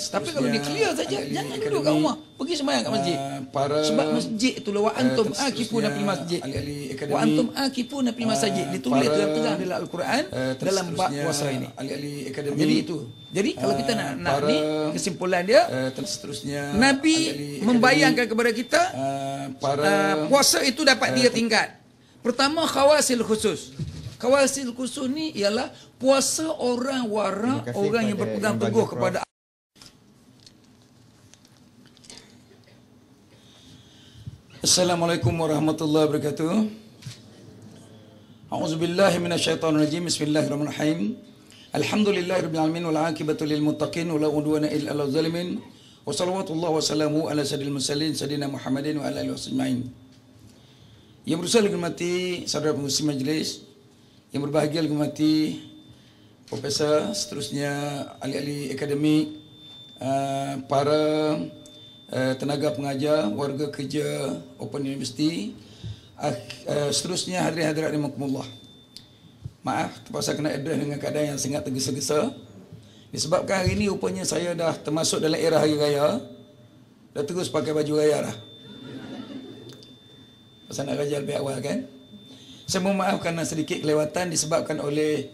Tapi kalau dia clear saja, jangan duduk kat rumah, pergi sembahyang kat masjid. Sebab masjid itulah wa antum akifuna fil masjid. Wa antum akifuna fil masjid ditulis terang dalam Al-Quran dalam bab puasa ini. Jadi itu. Jadi kalau kita nak ni kesimpulan dia, Nabi membayangkan kepada kita puasa itu dapat 3 tingkat. Pertama, khawasil khusus. Khawasil khusus ni ialah puasa orang warak, orang yang berpegang teguh kepada Assalamualaikum warahmatullahi wabarakatuh. A'udzubillahi minasyaitonirrajim. Bismillahirrahmanirrahim. Alhamdulillahirabbil alamin wal 'aqibatu lil muttaqin wa la udwana illa 'alal zalimin. Wa salawatullah wa salamu ala sayyidil mursalin sayyidina Muhammadin wa ala alihi wasajmain. Yang berusaha dihormati saudara pengurus majlis, yang berbahagia dihormati profesor, seterusnya ahli-ahli akademik, para tenaga pengajar, warga kerja Open University, seterusnya hadirin-hadirat rahimakumullah. Maaf terpaksa kena address dengan keadaan yang sangat tergesa-gesa. Disebabkan hari ini rupanya saya dah termasuk dalam era hari raya, dah terus pakai baju raya dah. Pasal nak raya lebih awal kan. Saya mohon maaf kerana sedikit kelewatan disebabkan oleh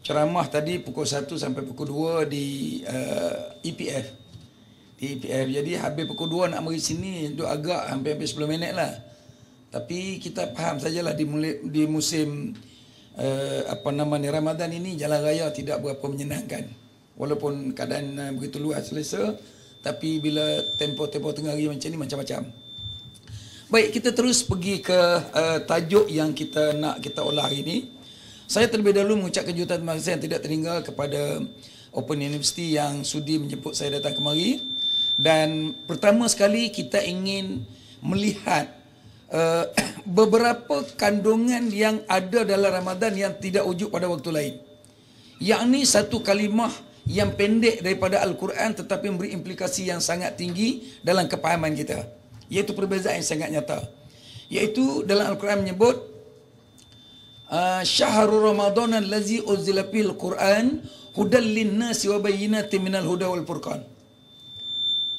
ceramah tadi pukul 1 sampai pukul 2 di EPF. Jadi habis pukul 2 nak mari sini duduk agak hampir 10 minit lah. Tapi kita faham sajalah di musim Ramadan ini jalan raya tidak berapa menyenangkan. Walaupun keadaan begitu luas selesa, tapi bila tempoh-tempoh tengah hari macam ni macam-macam. Baik, kita terus pergi ke tajuk yang kita nak kita olah hari ini. Saya terlebih dahulu mengucapkan jutaan terima kasih yang tidak terhingga kepada Open University yang sudi menjemput saya datang kemari. Dan pertama sekali kita ingin melihat beberapa kandungan yang ada dalam Ramadan yang tidak wujud pada waktu lain. Yang ni satu kalimah yang pendek daripada Al-Quran tetapi memberi implikasi yang sangat tinggi dalam kepahaman kita. Iaitu perbezaan yang sangat nyata. Iaitu dalam Al-Quran menyebut Syahrul Ramadan allazi unzila fihil Quran hudal linnasi wa bayyinatin minal huda wal furqan.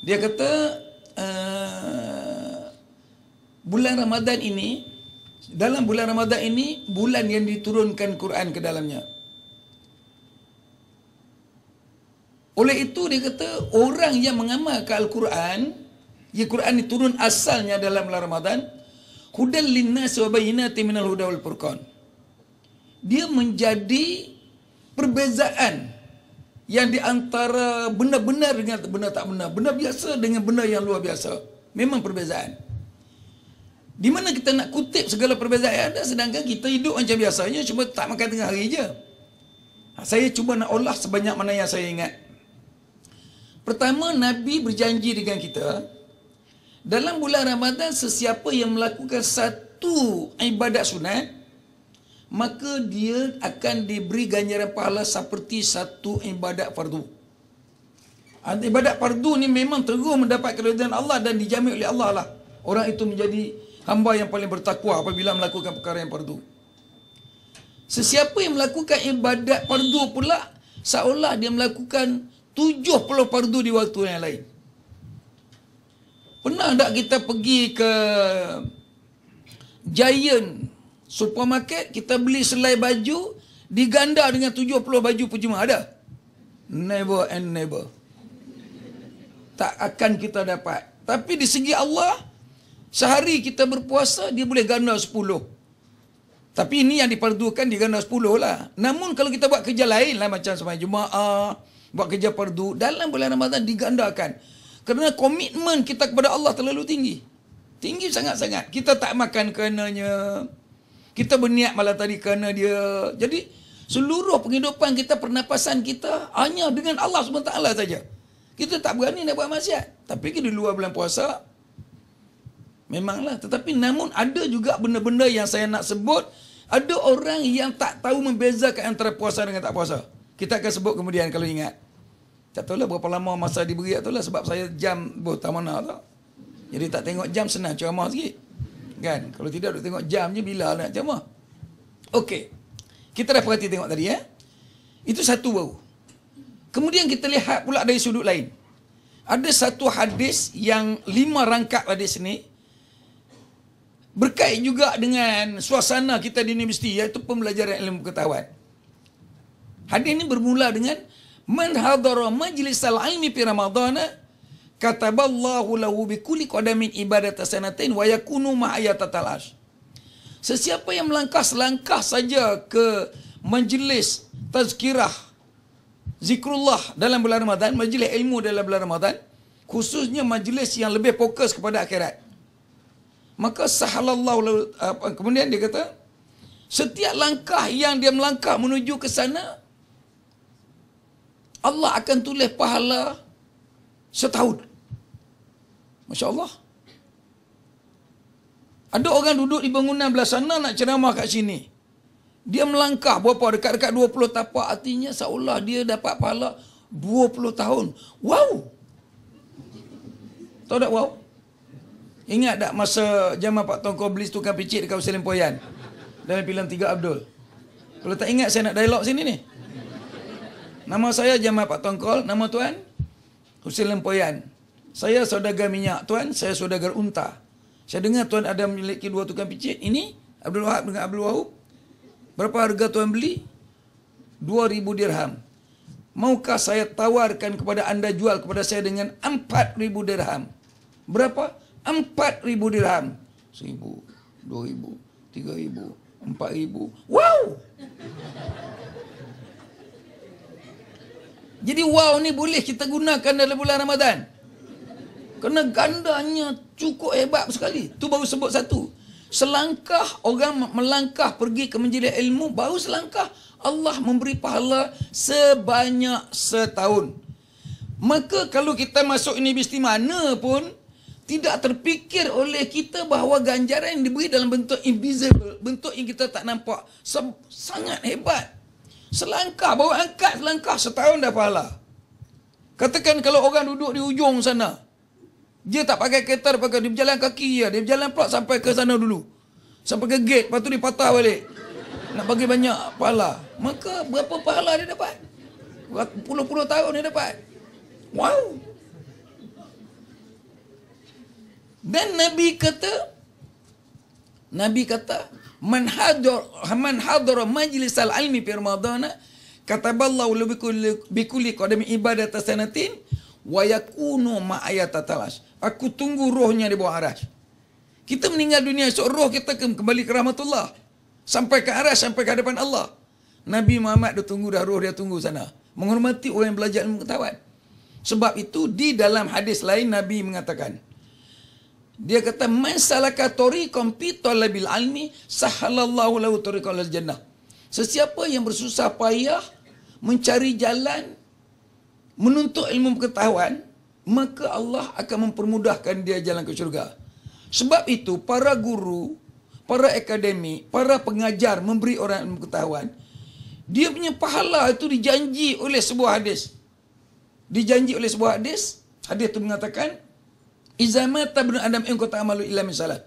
Dia kata bulan Ramadan ini, dalam bulan Ramadan ini bulan yang diturunkan Quran ke dalamnya. Oleh itu dia kata orang yang mengamalkan Al-Quran, ya Quran diturun asalnya dalam bulan Ramadan, hudal linnasi wa bayyinatin minal huda wal furqan. Dia menjadi perbezaan yang di antara benar-benar dengan benar tak benar, benar biasa dengan benar yang luar biasa. Memang perbezaan. Di mana kita nak kutip segala perbezaan yang ada, sedangkan kita hidup macam biasanya, cuma tak makan tengah hari je. Saya cuba nak olah sebanyak mana yang saya ingat. Pertama, Nabi berjanji dengan kita, dalam bulan Ramadan sesiapa yang melakukan satu ibadat sunat, maka dia akan diberi ganjaran pahala seperti satu ibadat fardu. Ibadat fardu ni memang terus mendapat keridhaan Allah dan dijamin oleh Allah lah. Orang itu menjadi hamba yang paling bertakwa apabila melakukan perkara yang fardu. Sesiapa yang melakukan ibadat fardu pula, seolah dia melakukan 70 fardu di waktu yang lain. Pernah tak kita pergi ke Giant supermarket, kita beli selai baju diganda dengan 70 baju percuma? Ada? Never and never. Tak akan kita dapat. Tapi di segi Allah, sehari kita berpuasa, dia boleh ganda 10. Tapi ini yang dipardukan, dia ganda 10 lah. Namun kalau kita buat kerja lain lah, macam sembahyang Jumaat, buat kerja fardu, dalam bulan Ramadan digandakan. Kerana komitmen kita kepada Allah terlalu tinggi. Tinggi sangat-sangat. Kita tak makan kerananya. Kita berniat malam tadi kerana dia. Jadi seluruh penghidupan kita, pernafasan kita hanya dengan Allah SWT saja. Kita tak berani nak buat maksiat. Tapi di luar bulan puasa, memanglah. Tetapi namun ada juga benda-benda yang saya nak sebut. Ada orang yang tak tahu membezakan antara puasa dengan tak puasa. Kita akan sebut kemudian kalau ingat. Tak tahulah berapa lama masa diberi tu lah, sebab saya jam tak mana tak. Jadi tak tengok jam, senang ceramah sikit. Kan? Kalau tidak duk tengok jam je bila nak ceramah. Okey. Kita dah perhati tengok tadi ya. Itu satu baru. Kemudian kita lihat pula dari sudut lain. Ada satu hadis yang 5 rangkap hadis ni berkait juga dengan suasana kita di universiti, iaitu pembelajaran ilmu pengetahuan. Hadis ini bermula dengan man hadara majlisal ilmi fi ramadhana kataballahu lahu bi kulli qadamin ibadat sanatain wa yakunu ma'ayatatal ash. Sesiapa yang melangkah selangkah saja ke majlis tazkirah zikrullah dalam bulan Ramadan, majlis ilmu dalam bulan Ramadan, khususnya majlis yang lebih fokus kepada akhirat, maka sahalallahu, kemudian dia kata setiap langkah yang dia melangkah menuju ke sana, Allah akan tulis pahala setahun. Masya Allah. Ada orang duduk di bangunan belah sana nak ceramah kat sini. Dia melangkah berapa? Dekat-dekat 20 tapak. Artinya seolah dia dapat pahala 20 tahun. Wow! Tahu tak wow? Ingat tak masa zaman Pak Tongko beli tukang picit dekat Hussein Lempoyan? Dalam filem Tiga Abdul. Kalau tak ingat, saya nak dialog sini ni. Nama saya Jamal Pak Tongkol, nama tuan Hussein Lempoyan. Saya saudagar minyak tuan, saya saudagar unta. Saya dengar tuan ada memiliki 2 tukang picit. Ini Abdul Wahab dengan Abdul Wahab. Berapa harga tuan beli? 2,000 dirham. Maukah saya tawarkan kepada anda jual kepada saya dengan 4,000 dirham? Berapa? 4,000 dirham. 1,000, 2,000, 3,000, 4,000. Wow! Jadi wow ni boleh kita gunakan dalam bulan Ramadan. Kerana gandanya cukup hebat sekali. Tu baru sebut satu. Selangkah orang melangkah pergi ke majlis ilmu, baru selangkah Allah memberi pahala sebanyak setahun. Maka kalau kita masuk universiti mana pun, tidak terfikir oleh kita bahawa ganjaran yang diberi dalam bentuk invisible, bentuk yang kita tak nampak, sangat hebat. Selangkah, baru angkat selangkah, setahun dah pahala. Katakan kalau orang duduk di ujung sana, dia tak pakai kereta, dia pakai, dia berjalan kaki je. Dia berjalan pula sampai ke sana dulu. Sampai ke gate, lepas tu dia patah balik. Nak bagi banyak pahala. Maka berapa pahala dia dapat? Puluh-puluh tahun dia dapat. Wow! Dan Nabi kata, man hadara majlisal ilmi fi ramadhana kataballahu bi kulli qadami ibadat sanatin wa yakunu ma'ayatatal ash. Aku tunggu rohnya di bawah arasy. Kita meninggal dunia, esok roh kita kembali ke rahmatullah. Sampai ke arasy, sampai ke hadapan Allah. Nabi Muhammad dah tunggu dah, roh dia tunggu sana. Menghormati orang yang belajar ilmu pengetahuan. Sebab itu di dalam hadis lain Nabi mengatakan, dia kata, man salaka tariqan fi talabil ilmi sahalallahu lahu tariqal jannah. Sesiapa yang bersusah payah mencari jalan menuntut ilmu pengetahuan, maka Allah akan mempermudahkan dia jalan ke syurga. Sebab itu para guru, para akademik, para pengajar memberi orang ilmu pengetahuan, dia punya pahala itu dijanji oleh sebuah hadis. Dijanji oleh sebuah hadis. Hadis itu mengatakan, iza mata ibnu Adam in qata amalu illa min salat.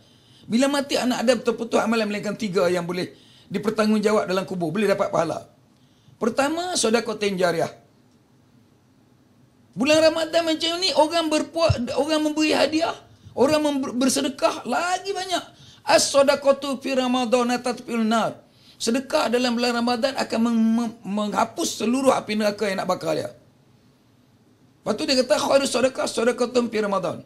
Bila mati anak Adam terputus amalan melainkan 3 yang boleh dipertanggungjawab dalam kubur, boleh dapat pahala. Pertama, sedekah jariah. Bulan Ramadan macam ni, orang memberi hadiah, orang bersedekah lagi banyak. As-sadaqatu fi ramadhan tatfil nar. Sedekah dalam bulan Ramadan akan menghapus seluruh api neraka yang nak bakar dia. Lepas tu dia kata khairus sadaqah sadaqatun fi Ramadan.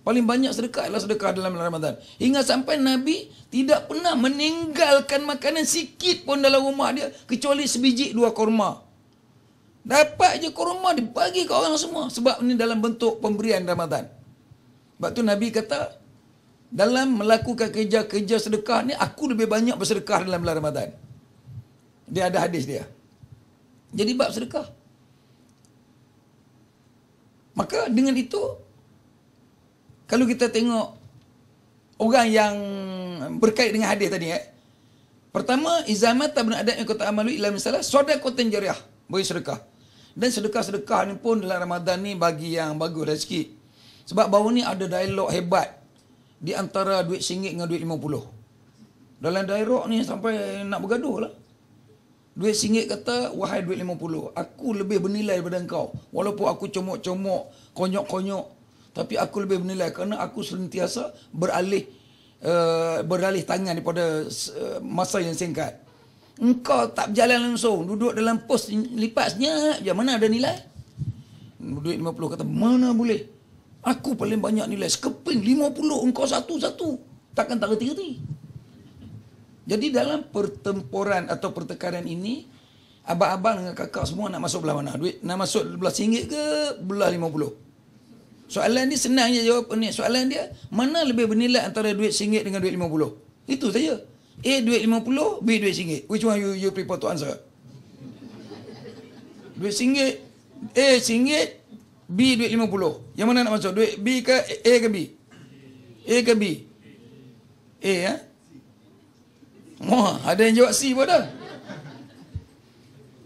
Paling banyak sedekah adalah sedekah dalam bulan Ramadan. Hingga sampai Nabi tidak pernah meninggalkan makanan sikit pun dalam rumah dia kecuali sebiji 2 kurma. Dapat je kurma dibagi ke orang semua sebab ini dalam bentuk pemberian Ramadan. Sebab tu Nabi kata, dalam melakukan kerja-kerja sedekah ni aku lebih banyak bersedekah dalam bulan Ramadan. Dia ada hadis dia. Jadi bab sedekah. Maka dengan itu, kalau kita tengok orang yang berkait dengan hadis tadi, pertama, izamat tabna adam yang kata amalu illa misalah, sedekah jariah, bagi sedekah. Dan sedekah-sedekah ni pun dalam Ramadan ni bagi yang bagus dah sikit. Sebab baru ni ada dialog hebat di antara duit RM1 dengan duit RM50. Dalam dialog ni sampai nak bergaduh lah. Duit RM1 kata, wahai duit RM50, aku lebih bernilai daripada engkau. Walaupun aku comok-comok, konyok-konyok, tapi aku lebih bernilai kerana aku sentiasa beralih tangan daripada masa yang singkat. Engkau tak berjalan langsung, duduk dalam pos lipat senyap je, mana ada nilai? Duit RM50 kata, mana boleh? Aku paling banyak nilai, sekeping RM50, engkau satu-satu. Takkan tak reti-reti. Jadi dalam pertempuran atau pertengkaran ini, abang-abang dengan kakak semua nak masuk belah mana? Duit nak masuk belah RM1 ke belah RM50? Soalan ni senang je jawab ni. Soalan dia, mana lebih bernilai antara duit RM1 dengan duit RM50? Itu saja. A duit RM50, B duit RM1. Which one you prefer to answer? Duit RM1, A RM1, B duit RM50. Yang mana nak masuk? Duit B ke A ke B? A ke B? A ya? Wah, ada yang jawab C pun dah.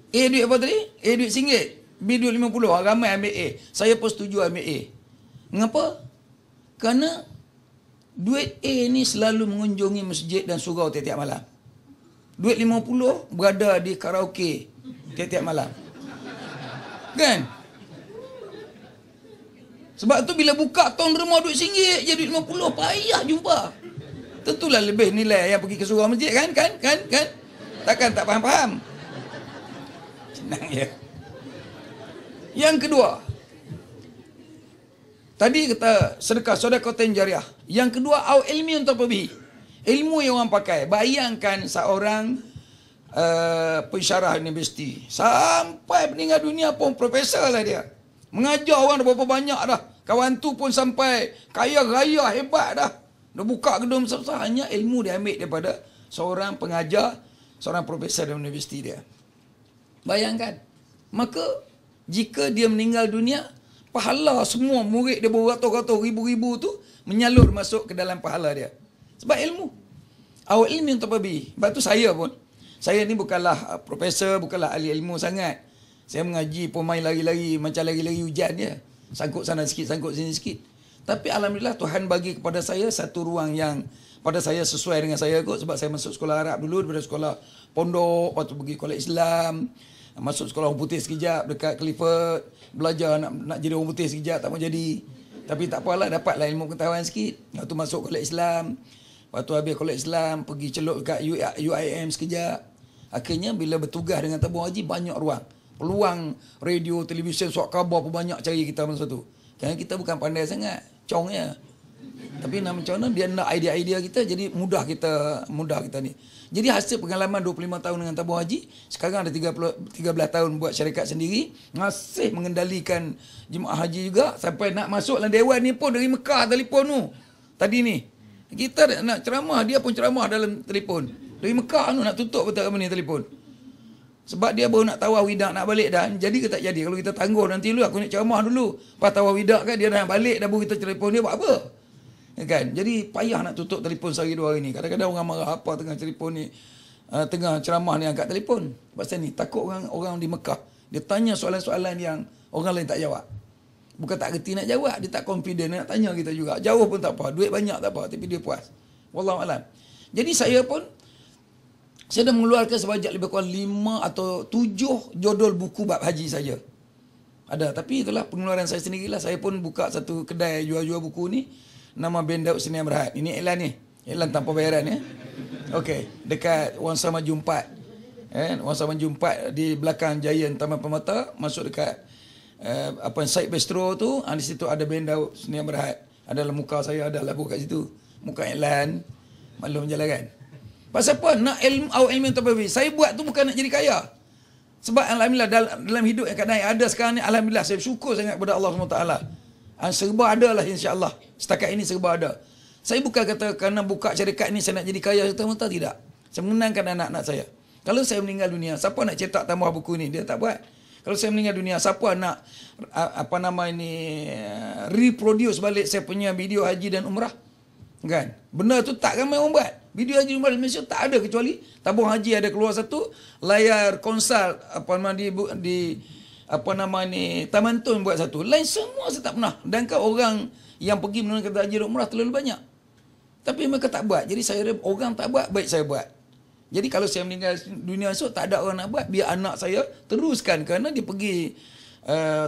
A duit apa tadi? A duit RM1, B duit RM50. Ramai ambil A. Saya pun setuju ambil A. Mengapa? Kerana duit A ni selalu mengunjungi masjid dan surau tiap-tiap malam. Duit RM50 berada di karaoke tiap-tiap malam. Kan? Sebab tu bila buka tong derma duit RM1 je duit RM50, payah jumpa. Tentulah lebih nilai yang pergi ke surau masjid kan? Takkan tak faham-faham. Senang je. Yang kedua, tadi kata sedekah, sedekahun jariah. Yang kedua, au ilmi untuk pergi. Ilmu yang orang pakai. Bayangkan seorang pensyarah universiti. Sampai meninggal dunia pun profesor lah dia. Mengajar orang dah berapa banyak dah. Kawan tu pun sampai kaya raya hebat dah. Dah buka gedung besar-besar. Hanya ilmu dia ambil daripada seorang pengajar, seorang profesor di universiti dia. Bayangkan. Maka jika dia meninggal dunia, pahala semua murid dia beratus-ratus, ribu-ribu tu menyalur masuk ke dalam pahala dia. Sebab ilmu. Awal ilmu untuk babi. Sebab tu saya pun. Saya ni bukanlah profesor, bukanlah ahli ilmu sangat. Saya mengaji pun main lari-lari, macam lari-lari hujan je. Sangkut sana sikit, sangkut sini sikit. Tapi alhamdulillah Tuhan bagi kepada saya satu ruang yang pada saya sesuai dengan saya kot. Sebab saya masuk sekolah Arab dulu, daripada sekolah pondok, lepas tu pergi sekolah Islam. Masuk sekolah orang putih sekejap dekat Clifford. Belajar nak jadi orang putih sekejap, tak mau jadi. Tapi tak apalah, dapatlah ilmu pengetahuan sikit. Lepas tu masuk kolej Islam. Lepas tu habis kolej Islam, pergi celuk dekat UIM sekejap. Akhirnya bila bertugas dengan tabung haji, banyak ruang. Peluang radio, televisyen, surat khabar pun banyak cari kita masa tu. Kerana kita bukan pandai sangat, congnya. Tapi nak macam mana, dia nak idea-idea kita, jadi mudah kita ni. Jadi hasil pengalaman 25 tahun dengan tabung haji, sekarang ada 13 tahun buat syarikat sendiri, masih mengendalikan jemaah haji juga, sampai nak masuk dalam dewan ni pun dari Mekah telefon tu. Tadi ni, kita nak ceramah, dia pun ceramah dalam telefon. Dari Mekah tu nak tutup betul apa ni telefon. Sebab dia baru nak tawaf widak, nak balik dah. Jadi ke tak jadi? Kalau kita tangguh nanti dulu, aku nak ceramah dulu. Lepas tawaf widak kan, dia dah nak balik, dah baru kita telefon dia buat apa? Kan? Jadi payah nak tutup telefon sehari dua hari ni. Kadang-kadang orang marah apa tengah telefon ni, tengah ceramah ni angkat telefon. Pasal ni takut orang di Mekah. Dia tanya soalan-soalan yang orang lain tak jawab. Bukan tak reti nak jawab, dia tak confident nak tanya kita juga. Jauh pun tak apa, duit banyak tak apa, tapi dia puas. Wallahualam. Jadi saya dah mengeluarkan sebanyak lebih kurang 5 atau 7 jodol buku bab haji saja. Ada, tapi itulah pengeluaran saya sendirilah. Saya pun buka satu kedai jual-jual buku ni. Nama Ben Daud Seni Berhad. Ini iklan ni. Iklan tanpa bayaran ya. Okey, dekat Wangsa Maju 4. Wangsa Maju 4 di belakang Giant Taman Permata, masuk dekat Side Bistro tu, di situ ada Ben Daud Seni Berhad. Adalah muka saya, adalah buka situ. Muka iklan. Maklum je lah kan. Pasal apa? Nak ilmu terbaik. Saya buat tu bukan nak jadi kaya. Sebab alhamdulillah dalam hidup yang kadang ada sekarang ni, alhamdulillah saya bersyukur sangat kepada Allah SWT. Serba ada lah insya-Allah. Setakat ini serba ada. Saya bukan kata kerana buka syarikat ni saya nak jadi kaya serta-merta, tidak. Saya mengenangkan anak-anak saya. Kalau saya meninggal dunia, siapa nak cetak tambah buku ni? Dia tak buat. Kalau saya meninggal dunia, siapa nak reproduce balik saya punya video haji dan umrah? Kan? Benda tu tak ramai orang buat. Video haji umrah di Malaysia tak ada, kecuali tabung haji ada keluar satu layar konsol apa nama ni, Taman Tun buat satu. Lain semua saya tak pernah. Dan kan orang yang pergi menunaikan haji dan umrah terlalu banyak. Tapi mereka tak buat. Jadi saya orang tak buat, baik saya buat. Jadi kalau saya meninggal dunia esok, tak ada orang nak buat, biar anak saya teruskan. Kerana dia pergi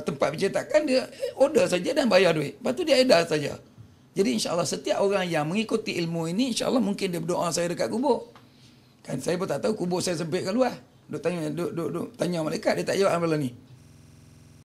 tempat pencetakan, dia order saja dan bayar duit. Lepas tu dia edar saja. Jadi insyaAllah setiap orang yang mengikuti ilmu ini, insyaAllah mungkin dia berdoa saya dekat kubur. Kan saya pun tak tahu kubur saya sempit ke luar. Duk tanya malaikat, dia tak jawab malam ni.